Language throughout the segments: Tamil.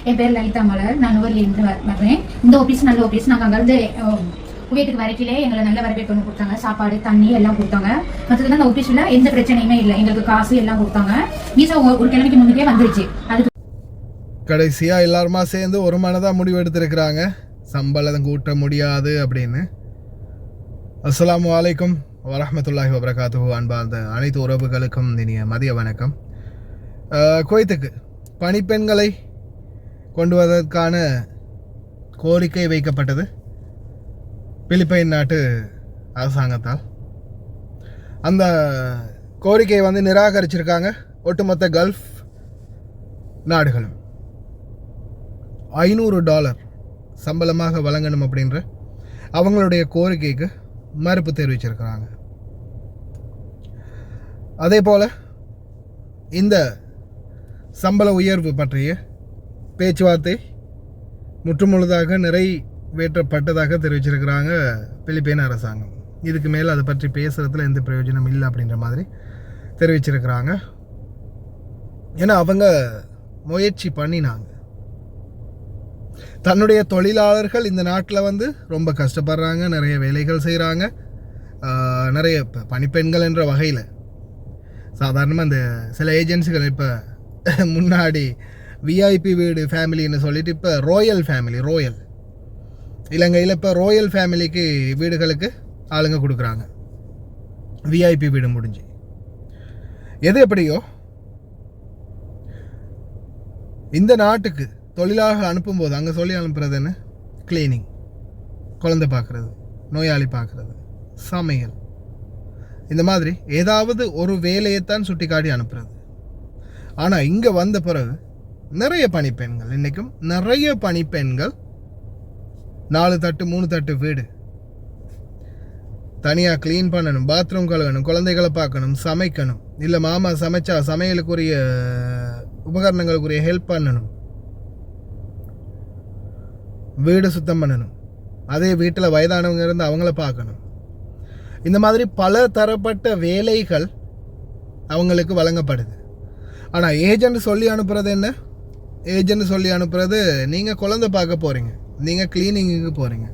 என் பேர் லலிதா மலர். நான் நுவர்லேருந்து வர்றேன். இந்த ஆஃபீஸ் நல்ல ஆஃபீஸ். நாங்கள் அங்கேருந்து வீட்டுக்கு வரைக்கிலே எங்களை நல்ல வரவேற்பு கொடுத்தாங்க. சாப்பாடு தண்ணி எல்லாம் கொடுத்தாங்க. மற்றதுல அந்த ஆஃபீஸில் எந்த பிரச்சனையுமே இல்லை. எங்களுக்கு காசு எல்லாம் கொடுத்தாங்க. வீசா ஒரு கிழமைக்கு முன்னுக்கே வந்துருச்சு. அதுக்கு கடைசியாக எல்லாருமா சேர்ந்து ஒரு மனதாக முடிவு எடுத்திருக்கிறாங்க, சம்பளம் கூட்ட முடியாது அப்படின்னு. அஸ்ஸலாமு அலைக்கும் வரஹ்மத்துல்லாஹி வபரகாத்துஹு. அன்பார்ந்த அனைத்து உறவுகளுக்கும் இனிய மதிய வணக்கம். குவைத்துக்கு பணிப்பெண்களை கொண்டு வருவதற்கான கோரிக்கை வைக்கப்பட்டது பிலிப்பைன் நாட்டு அரசாங்கத்தால். அந்த கோரிக்கையை நிராகரிச்சிருக்காங்க ஒட்டுமொத்த கல்ஃப் நாடுகளும். $500 சம்பளமாக வழங்கணும் அப்படின்ற அவங்களுடைய கோரிக்கைக்கு மறுப்பு தெரிவிச்சிருக்கிறாங்க. அதே போல் இந்த சம்பள உயர்வு பற்றிய பேச்சுவார்த்தை முற்றுமுழுதாக நிறைவேற்றப்பட்டதாக தெரிவிச்சிருக்கிறாங்க பிலிப்பைன் அரசாங்கம். இதுக்கு மேலே அதை பற்றி பேசுகிறதுல எந்த பிரயோஜனம் இல்லை அப்படின்ற மாதிரி தெரிவிச்சிருக்கிறாங்க. ஏன்னா அவங்க முயற்சி பண்ணினாங்க. தன்னுடைய தொழிலாளர்கள் இந்த நாட்டில் ரொம்ப கஷ்டப்படுறாங்க, நிறைய வேலைகள் செய்கிறாங்க. நிறைய பணிப்பெண்கள் என்ற வகையில் சாதாரணமாக இந்த சில ஏஜென்சிகள் இப்போ முன்னாடி விஐபி வீடு ஃபேமிலின்னு சொல்லிட்டு இப்போ ரோயல் ஃபேமிலி, ரோயல் இலங்கையில் இப்போ ரோயல் ஃபேமிலிக்கு வீடுகளுக்கு ஆளுங்க கொடுக்குறாங்க. விஐபி வீடு முடிஞ்சு எது எப்படியோ இந்த நாட்டுக்கு தொழிலாளர்கள் அனுப்பும்போது அங்கே சொல்லி அனுப்புறது என்ன, கிளீனிங், குழந்தை பார்க்குறது, நோயாளி பார்க்குறது, சமையல், இந்த மாதிரி ஏதாவது ஒரு வேலையைத்தான் சுட்டி காட்டி அனுப்புறது. ஆனால் இங்கே வந்த பிறகு நிறைய பணிப்பெண்கள், இன்றைக்கும் நிறைய பணிப்பெண்கள் 4 தட்டு 3 தட்டு வீடு தனியாக க்ளீன் பண்ணணும், பாத்ரூம் கழுவணும், குழந்தைகளை பார்க்கணும், சமைக்கணும், இல்லை மாமா சமைச்சா சமையலுக்குரிய உபகரணங்களுக்குரிய ஹெல்ப் பண்ணணும், வீடு சுத்தம் பண்ணணும், அதே வீட்டில் வயதானவங்க இருந்து அவங்கள பார்க்கணும். இந்த மாதிரி பல தரப்பட்ட வேலைகள் அவங்களுக்கு வழங்கப்படுது. ஆனால் ஏஜென்ட் சொல்லி அனுப்புறது என்ன, ஏஜென்ட் சொல்லி அனுப்புறது நீங்கள் குழந்தை பார்க்க போகிறீங்க, நீங்கள் க்ளீனிங்குக்கு போகிறீங்க,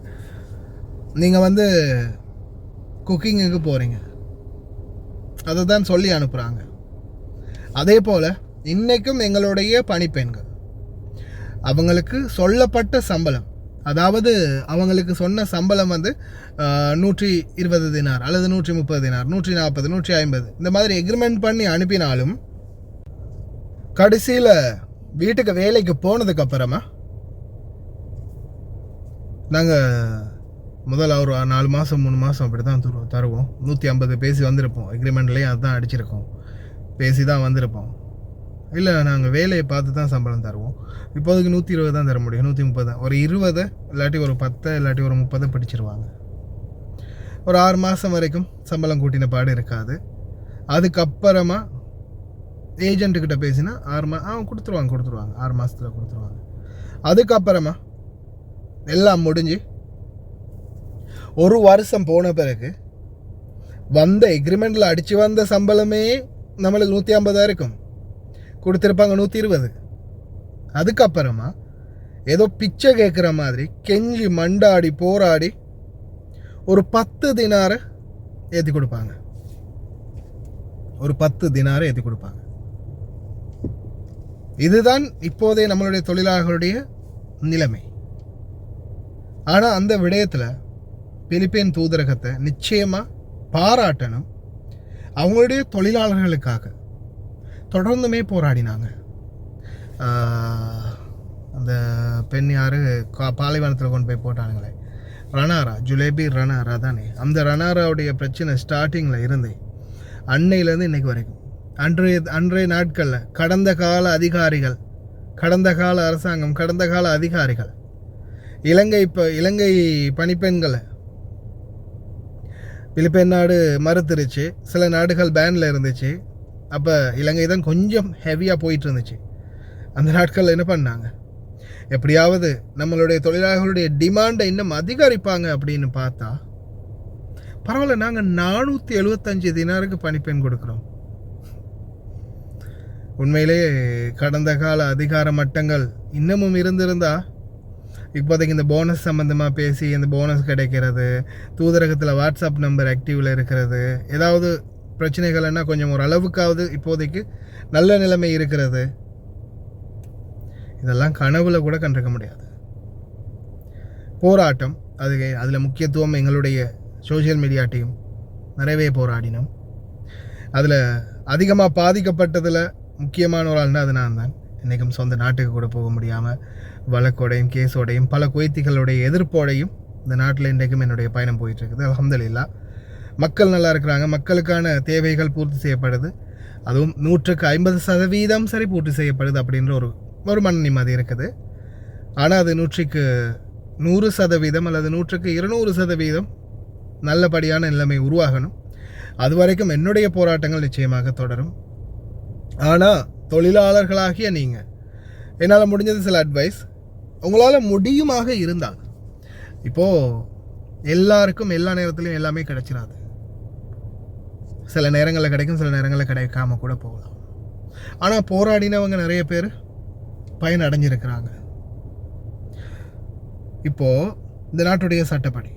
நீங்கள் குக்கிங்குக்கு போகிறீங்க, அதை தான் சொல்லி அனுப்புகிறாங்க. அதே போல் இன்றைக்கும் எங்களுடைய பணிப்பெண்கள் அவங்களுக்கு சொல்லப்பட்ட சம்பளம், அதாவது அவங்களுக்கு சொன்ன சம்பளம் 120 தினார் அல்லது 130 தினார், 140, 150 இந்த மாதிரி எக்ரிமெண்ட் பண்ணி அனுப்பினாலும் கடைசியில் வீட்டுக்கு வேலைக்கு போனதுக்கு அப்புறமா நாங்கள் முதல்ல ஒரு 4 மாதம் 3 மாதம் அப்படி தான் தருவோம். 150 பேசி வந்திருப்போம், எக்ரிமெண்ட்லேயும் அதுதான் அடிச்சிருக்கோம், பேசி தான் வந்திருப்போம். இல்லை நாங்கள் வேலையை பார்த்து தான் சம்பளம் தருவோம். இப்போதைக்கு 120 தான் தர முடியும், 130 தான். ஒரு 20 இல்லாட்டி ஒரு 10 இல்லாட்டி ஒரு 30 பிடிச்சிருவாங்க. ஒரு 6 மாதம் வரைக்கும் சம்பளம் கூட்டின பாடு இருக்காது. அதுக்கப்புறமா ஏஜென்ட்டுக்கிட்ட பேசினா 6 கொடுத்துருவாங்க 6 மாதத்தில் கொடுத்துருவாங்க. அதுக்கப்புறமா எல்லாம் முடிஞ்சு 1 வருஷம் போன பிறகு வந்த எக்ரிமெண்ட்டில் அடித்து வந்த சம்பளமே நம்மளுக்கு 150 இருக்கும், கொடுத்துருப்பாங்க 120. அதுக்கப்புறமா ஏதோ பிச்சை கேட்குற மாதிரி கெஞ்சி மண்டாடி போராடி ஒரு 10 தினாரை ஏற்றி கொடுப்பாங்க, ஒரு 10 தினாரை ஏற்றி கொடுப்பாங்க. இதுதான் இப்போதைய நம்மளுடைய தொழிலாளர்களுடைய நிலைமை. ஆனால் அந்த விடயத்தில் பிலிப்பைன் தூதரகத்தை நிச்சயமாக பாராட்டணும். அவங்களுடைய தொழிலாளர்களுக்காக தொடர்ந்துமே போராடினாங்க. அந்த பெண் யார் பாலைவனத்தில் கொண்டு போய் போட்டானுங்களே, ரணாரா, ஜுலேபி ரணாரா தானே, அந்த ரணாராவுடைய பிரச்சனை ஸ்டார்டிங்கில் இருந்து அன்னையிலேருந்து இன்றைக்கு வரைக்கும் அன்றைய நாட்களில் கடந்த கால அதிகாரிகள், கடந்த கால அரசாங்கம், கடந்த கால அதிகாரிகள் இலங்கை பணிப்பெண்களை பிலிப்பைன் நாடு மறுத்துருச்சு. சில நாடுகள் பேனில் இருந்துச்சு. அப்போ இலங்கை தான் கொஞ்சம் ஹெவியாக போயிட்டு இருந்துச்சு. அந்த நாட்களில் என்ன பண்ணாங்க, எப்படியாவது நம்மளுடைய தொழிலாளர்களுடைய டிமாண்டை இன்னும் அதிகரிப்பாங்க அப்படின்னு பார்த்தா, பரவாயில்ல, நாங்கள் 475 தினாருக்கு பணிப்பெண் கொடுக்குறோம். உண்மையிலே கடந்த கால அதிகார மட்டங்கள் இன்னமும் இருந்திருந்தா இப்போதைக்கு இந்த போனஸ் சம்மந்தமாக பேசி இந்த போனஸ் கிடைக்கிறது, தூதரகத்தில் வாட்ஸ்அப் நம்பர் ஆக்டிவில் இருக்கிறது, ஏதாவது பிரச்சனைகள்னா கொஞ்சம் ஒரு அளவுக்காவது இப்போதைக்கு நல்ல நிலைமை இருக்கிறது. இதெல்லாம் கனவுல கூட கண்டிருக்க முடியாது. போராட்டம் அதில் முக்கியத்துவம் எங்களுடைய சோஷியல் மீடியா டீம் நிறையவே போராடினோம். அதில் அதிகமாக பாதிக்கப்பட்டதில் முக்கியமான ஒரு ஆள்னா அது நான் தான். இன்றைக்கும் சொந்த நாட்டுக்கு கூட போக முடியாமல் வழக்கோடையும் கேஸோடையும் பல குவைத்திகளுடைய எதிர்ப்போடையும் இந்த நாட்டில் இன்றைக்கும் என்னுடைய பயணம் போயிட்டுருக்குது. அல்ஹம்துலில்லாஹ் மக்கள் நல்லா இருக்கிறாங்க, மக்களுக்கான தேவைகள் பூர்த்தி செய்யப்படுது, அதுவும் 150% சரி பூர்த்தி செய்யப்படுது அப்படின்ற ஒரு மன நிம்மதி இருக்குது. ஆனால் அது 100% அல்லது 100% நல்லபடியான நிலைமை உருவாகணும். அது வரைக்கும் என்னுடைய போராட்டங்கள் நிச்சயமாக தொடரும். ஆனால் தொழிலாளர்களாகிய நீங்கள் என்னால் முடிஞ்சது சில அட்வைஸ் உங்களால் முடியுமாக இருந்தால், இப்போது எல்லாருக்கும் எல்லா நேரத்துலையும் எல்லாமே கிடைச்சிடாது. சில நேரங்களில் கிடைக்கும், சில நேரங்களில் கிடைக்காம கூட போகலாம். ஆனால் போராடினவங்க நிறைய பேர் பயன் அடைஞ்சிருக்கிறாங்க. இப்போது இந்த நாட்டுடைய சட்டப்படி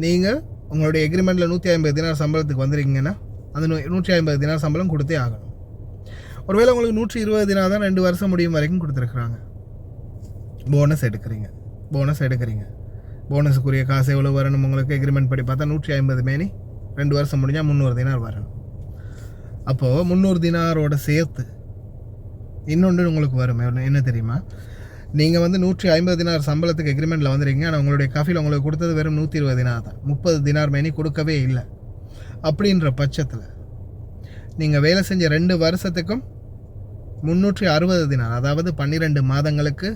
நீங்கள் உங்களுடைய எக்ரிமெண்ட்டில் 150 தினார் சம்பளத்துக்கு வந்துருக்கீங்கன்னா அந்த 150 தினார் சம்பளம் கொடுத்தே ஆகணும். ஒருவேளை உங்களுக்கு 120 தினார் தான் 2 வருஷம் முடியும் வரைக்கும் கொடுத்துருக்குறாங்க. போனஸ் எடுக்கிறீங்க, போனஸுக்குரிய காசு எவ்வளோ வரணும் உங்களுக்கு எக்ரிமெண்ட் படி பார்த்தா 150 மேனி 2 வருஷம் முடிஞ்சால் 300 தினார் வரணும். அப்போது 300 தினாரோட சேர்த்து இன்னொன்று உங்களுக்கு வரும். என்ன தெரியுமா, நீங்கள் வந்து 150 தினார் சம்பளத்துக்கு எக்ரிமெண்ட்டில் வந்துருக்கீங்க, ஆனால் உங்களுடைய காஃபியில் உங்களுக்கு கொடுத்தது வெறும் 120 தினார் தான், 30 தினார் மேனி கொடுக்கவே இல்லை. அப்படின்ற பட்சத்தில் நீங்கள் வேலை செஞ்ச 2 வருஷத்துக்கும் 360 தினார், அதாவது 12 மாதங்களுக்கு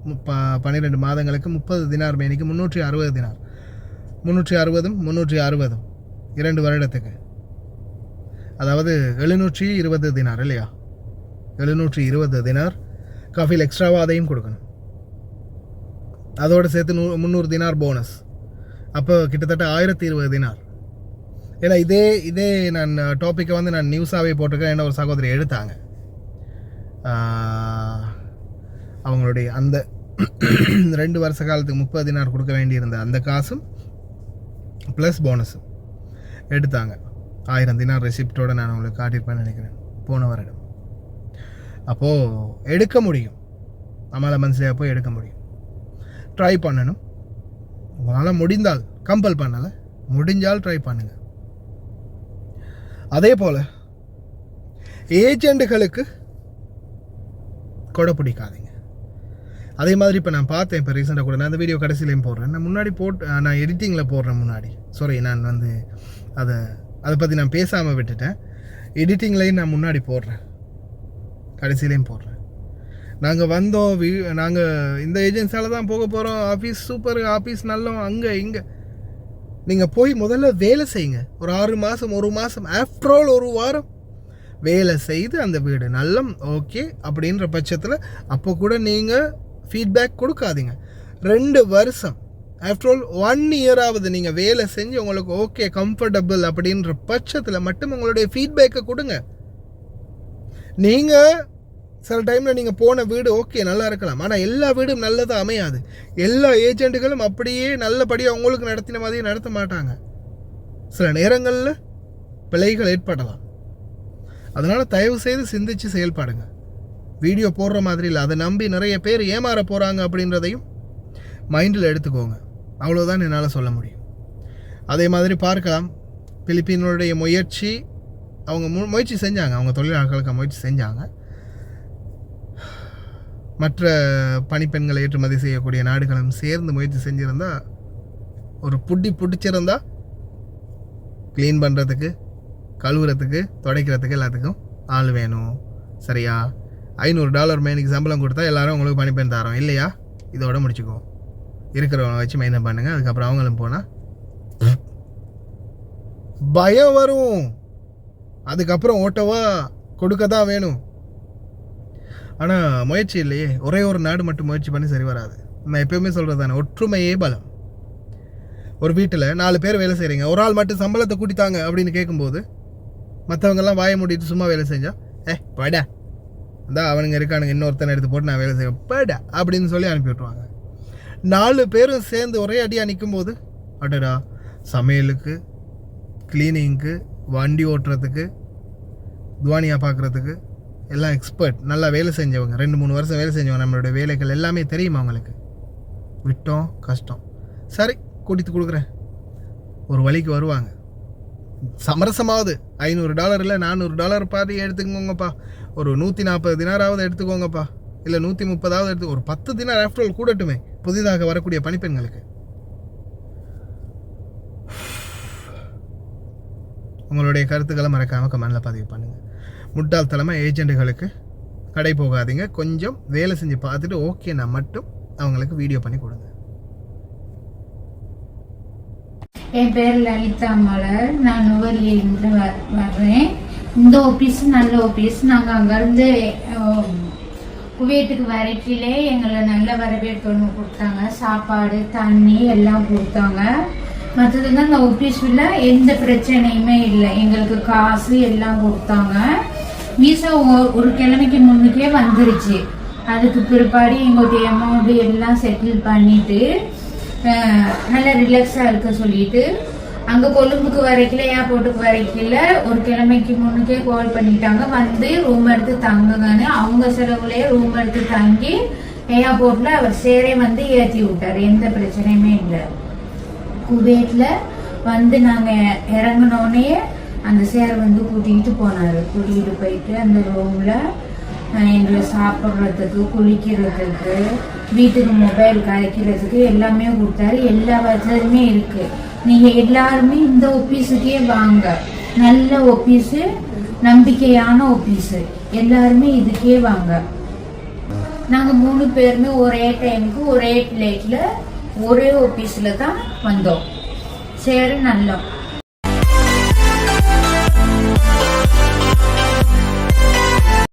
30 தினார் மேனிக்கு 360 தினார், 360 2 வருடத்துக்கு, அதாவது 720 தினார் இல்லையா, 720 தினார் காஃபியில் எக்ஸ்ட்ராவாக அதையும் கொடுக்கணும். அதோடு சேர்த்து 300 தினார் போனஸ், அப்போ கிட்டத்தட்ட 1020 தினார். ஏன்னா இதே நான் டாப்பிக்கை வந்து நான் நியூஸாகவே போட்டிருக்கேன். என்ன ஒரு சகோதரி எடுத்தாங்க, அவங்களுடைய அந்த 2 வருஷ காலத்துக்கு 30 தினார் கொடுக்க வேண்டியிருந்த அந்த காசும் ப்ளஸ் போனஸும் எடுத்தாங்க. 1000 தினார் ரெசிப்டோடு நான் உங்களுக்கு காட்டியிருப்பேன்னு நினைக்கிறேன் போன வருடம். அப்போது எடுக்க முடியும், நம்மளால் மனசில் போய் எடுக்க முடியும். ட்ரை பண்ணணும். உங்களால் முடிந்தால், கம்பல் பண்ணலை, முடிஞ்சால் ட்ரை பண்ணுங்கள். அதே போல் ஏஜெண்டுகளுக்கு கொடை பிடிக்காதீங்க. அதே மாதிரி இப்போ நான் பார்த்தேன், இப்போ ரீசெண்டாக கூட நான் அந்த வீடியோ கடைசியிலையும் போடுறேன், நான் முன்னாடி நான் எடிட்டிங்கில் போடுறேன் முன்னாடி, நான் வந்து அதை பற்றி நான் பேசாமல் விட்டுட்டேன். எடிட்டிங்லேயும் நான் முன்னாடி போடுறேன், கடைசியிலையும் போடுறேன். நாங்கள் வந்தோம், நாங்கள் இந்த ஏஜென்சியால் தான் போக போகிறோம், ஆஃபீஸ் சூப்பர், ஆஃபீஸ் நல்லோம், அங்கே இங்கே. நீங்கள் போய் முதல்ல வேலை செய்யுங்க. ஒரு 6 மாதம் 1 மாதம், ஆஃப்டர் ஆல் 1 வாரம் வேலை செய்து அந்த வீடு நல்லம் ஓகே அப்படின்ற பட்சத்தில் அப்போ கூட நீங்கள் ஃபீட்பேக் கொடுக்காதீங்க. 2 வருஷம், ஆஃப்டர் ஆல் 1 இயராவது நீங்கள் வேலை செஞ்சு உங்களுக்கு ஓகே கம்ஃபர்டபுள் அப்படின்ற பட்சத்தில் மட்டும் உங்களுடைய ஃபீட்பேக்கை கொடுங்க. நீங்கள் சில டைமில் நீங்கள் போன வீடு ஓகே நல்லா இருக்கலாம், ஆனால் எல்லா வீடும் நல்லதாக அமையாது. எல்லா ஏஜெண்ட்டுகளும் அப்படியே நல்லபடியாக உங்களுக்கு நடத்தின மாதிரி நடத்த மாட்டாங்க. சில நேரங்களில் பிழைகள் ஏற்படலாம். அதனால் தயவு செய்து சிந்தித்து செயல்படுங்க. வீடியோ போடுற மாதிரி இல்லை, அதை நம்பி நிறைய பேர் ஏமாற போகிறாங்க அப்படின்றதையும் மைண்டில் எடுத்துக்கோங்க. அவ்வளோதான் என்னால் சொல்ல முடியும். அதே மாதிரி பார்க்கலாம், பிலிப்பீனுடைய முயற்சி, அவங்க முயற்சி செஞ்சாங்க, அவங்க தொழிலாளர்களுக்கு முயற்சி செஞ்சாங்க. மற்ற பணிப்பெண்களை ஏற்றுமதி செய்யக்கூடிய நாடுகளும் சேர்ந்து முயற்சி செஞ்சுருந்தா, ஒரு பிடிச்சிருந்தா க்ளீன் பண்ணுறதுக்கு, கழுவுறதுக்கு, துடைக்கிறதுக்கு எல்லாத்துக்கும் ஆள் வேணும். சரியா? $500 மேனிக்கு சம்பளம் கொடுத்தா எல்லோரும் உங்களுக்கு பணிப்பெண் தரோம் இல்லையா? இதோட முடிச்சுக்குவோம். இருக்கிறவங்க வச்சு மெயின்டைன் பண்ணுங்கள். அதுக்கப்புறம் அவங்களும் போனால் பயம் வரும். அதுக்கப்புறம் ஓட்டவா கொடுக்க தான் வேணும். ஆனால் முயற்சி இல்லையே, ஒரே ஒரு நாடு மட்டும் முயற்சி பண்ணி சரி வராது. நான் எப்போயுமே சொல்கிறது தானே, ஒற்றுமையே பலம். ஒரு வீட்டில் 4 பேர் வேலை செய்கிறீங்க, ஒரு ஆள் மட்டும் சம்பளத்தை கூட்டித்தாங்க அப்படின்னு கேட்கும்போது மற்றவங்கெல்லாம் வாய மூடிட்டு சும்மா வேலை செஞ்சால் படா இந்த அவனுங்க இருக்கானுங்க இன்னொருத்தனை எடுத்து போட்டு நான் வேலை செய்வேன் பேடா அப்படின்னு சொல்லி அனுப்பி விட்ருவாங்க. 4 பேரும் சேர்ந்து ஒரே அடியாக நிற்கும்போது அடடா சமையலுக்கு, கிளீனிங்க்கு, வண்டி ஓட்டுறதுக்கு, துவானியாக பார்க்குறதுக்கு எல்லாம் எக்ஸ்பர்ட், நல்லா வேலை செஞ்சவங்க, 2-3 வருஷம் வேலை செஞ்சவங்க, நம்மளுடைய வேலைகள் எல்லாமே தெரியுமா அவங்களுக்கு. விட்டோம் கஷ்டம், சரி கூட்டிட்டு கொடுக்குறேன், ஒரு வழிக்கு வருவாங்க. சமரசமாவது $500 இல்லை $400 பாதி எடுத்துக்கோங்கப்பா, ஒரு 140 தினாராவது எடுத்துக்கோங்கப்பா, இல்லை 130 எடுத்து, ஒரு 10 தினார் ஆஃப்டர் ஆல் கூடட்டுமே புதிதாக வரக்கூடிய பணிப்பெண்களுக்கு. உங்களுடைய கருத்துக்களை மறக்காமல் கமெண்டில் பதிவு பண்ணுங்கள். முட்டாள்தனமா ஏஜென்ட்டுகளுக்கு கடை போகாதீங்க, கொஞ்சம் வேலை செஞ்சு பார்த்துட்டு ஓகேனா மட்டும் அவங்களுக்கு வீடியோ பண்ணி கொடுங்க. என் பேர் லலிதா மலர், நான் நுவலியிலிருந்து வர்றேன். இந்த ஆஃபீஸ் நல்ல ஆஃபீஸ். நாங்கள் அங்கேருந்து குவைத்துக்கு வரைக்கிலே எங்களை நல்ல வரவேற்பு கொடுத்தாங்க, சாப்பாடு தண்ணி எல்லாம் கொடுத்தாங்க. மற்றது தான் இந்த ஆஃபீஸில் எந்த பிரச்சனையுமே இல்லை, எங்களுக்கு காசு எல்லாம் கொடுத்தாங்க. வீசா ஒரு கிழமைக்கு முன்னுக்கே வந்துருச்சு. அதுக்கு பிற்பாடு எங்களுடைய அமௌண்ட் எல்லாம் செட்டில் பண்ணிட்டு நல்லா ரிலாக்ஸாக இருக்க சொல்லிட்டு அங்கே கொழும்புக்கு வரைக்கல, ஏர்போர்ட்டுக்கு வரைக்கல ஒரு கிழமைக்கு முன்னுக்கே கால் பண்ணிட்டாங்க, வந்து ரூம் எடுத்து தங்குங்கன்னு. அவங்க செலவுலேயே ரூம் எடுத்து தங்கி ஏர்போர்ட்ல அவர் சேரே வந்து ஏற்றி விட்டார், எந்த பிரச்சனையுமே இல்லை. குவைத்தில் வந்து நாங்கள் இறங்கினோடனே அந்த சேர் வந்து கூட்டிகிட்டு போனார். கூட்டிகிட்டு போயிட்டு அந்த ரூமில் எங்களை சாப்பிட்றதுக்கு, குளிக்கிறதுக்கு, வீட்டுக்கு மொபைல் கரைக்கிறதுக்கு எல்லாமே கொடுத்தாரு. எல்லா வசதியுமே இருக்குது. நீங்கள் எல்லாருமே இந்த ஆஃபீஸுக்கே வாங்க, நல்ல ஆஃபீஸு, நம்பிக்கையான ஆஃபீஸு, எல்லாருமே இதுக்கே வாங்க. நாங்கள் 3 பேருமே ஒரே டைமுக்கு ஒரே பிளேட்டில் ஒரே ஆஃபீஸில் தான் வந்தோம். சரி நல்லா